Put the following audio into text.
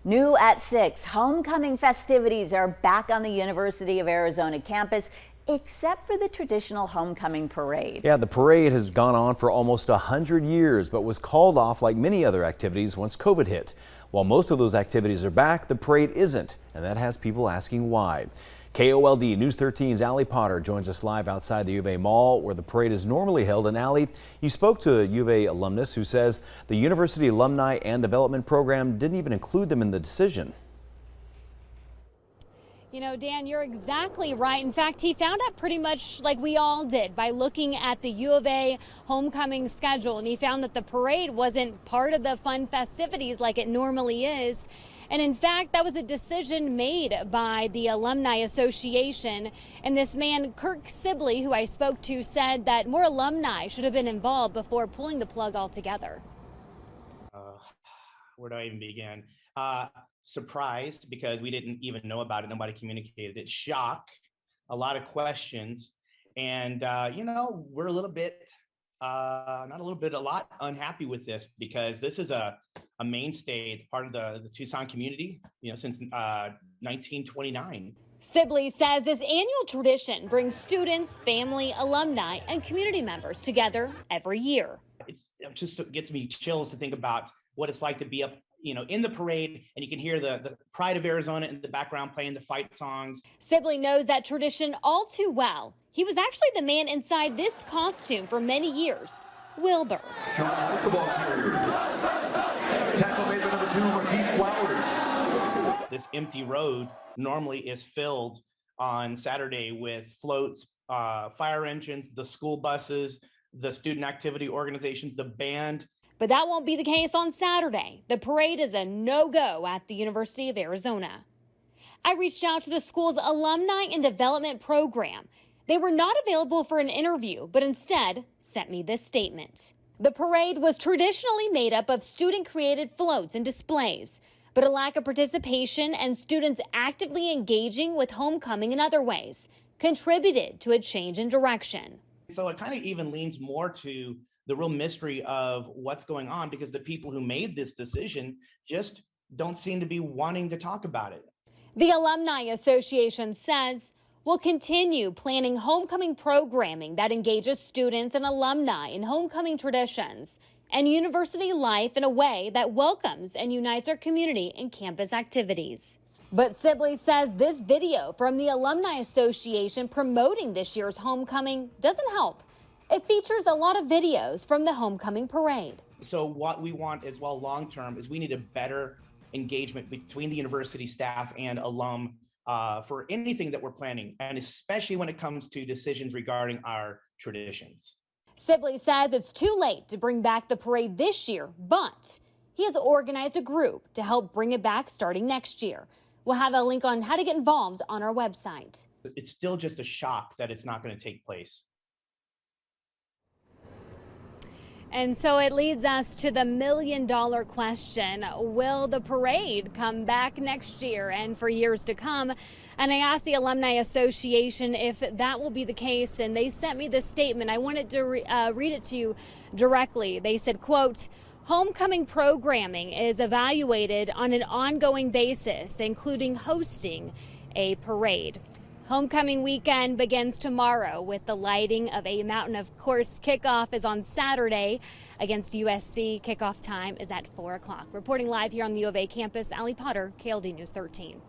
New at 6, homecoming festivities are back on the University of Arizona campus, except for the traditional homecoming parade. Yeah, the parade has gone on for almost 100 years, but was called off like many other activities once COVID hit. While most of those activities are back, the parade isn't, and that has people asking why. KOLD News 13's Allie joins us live outside the U of A Mall, where the parade is normally held. And Allie, you spoke to a U of A alumnus who says the University Alumni and Development Program didn't even include them in the decision. You know, Dan, you're exactly right. In fact, he found out pretty much like we all did by looking at the U of A homecoming schedule, and he found that the parade wasn't part of the fun festivities like it normally is. And in fact, that was a decision made by the Alumni Association. And this man, Kirk Sibley, who I spoke to, said that more alumni should have been involved before pulling the plug altogether. Where do I even begin? Surprised because we didn't even know about it. Nobody communicated it. Shock, a lot of questions. And, you know, we're a little bit, not a little bit, a lot unhappy with this because this is a mainstay. It's part of the Tucson community, you know, since 1929. Sibley says this annual tradition brings students, family, alumni, and community members together every year. It just gets me chills to think about what it's like to be up, you know, in the parade, and you can hear the pride of Arizona in the background playing the fight songs. Sibley knows that tradition all too well. He was actually the man inside this costume for many years, Wilbur. This empty road normally is filled on Saturday with floats, fire engines, the school buses, the student activity organizations, the band. But that won't be the case on Saturday. The parade is a no-go at the University of Arizona. I reached out to the school's Alumni and Development Program. They were not available for an interview, but instead sent me this statement. The parade was traditionally made up of student-created floats and displays, but a lack of participation and students actively engaging with homecoming in other ways contributed to a change in direction. So it kind of even leans more to the real mystery of what's going on, because the people who made this decision just don't seem to be wanting to talk about it. The Alumni Association says we'll continue planning homecoming programming that engages students and alumni in homecoming traditions and university life in a way that welcomes and unites our community in campus activities. But Sibley says this video from the Alumni Association promoting this year's homecoming doesn't help. It features a lot of videos from the homecoming parade. So what we want as well long-term is we need a better engagement between the university staff and alum for anything that we're planning, and especially when it comes to decisions regarding our traditions. Sibley says it's too late to bring back the parade this year, but he has organized a group to help bring it back starting next year. We'll have a link on how to get involved on our website. It's still just a shock that it's not going to take place. And so it leads us to the million-dollar question. Will the parade come back next year and for years to come? And I asked the Alumni Association if that will be the case, and they sent me this statement. I wanted to read it to you directly. They said, quote, "Homecoming programming is evaluated on an ongoing basis, including hosting a parade. Homecoming weekend begins tomorrow with the lighting of a mountain. Of course, kickoff is on Saturday against USC. Kickoff time is at 4 o'clock. Reporting live here on the U of A campus, Allie, KOLD News 13.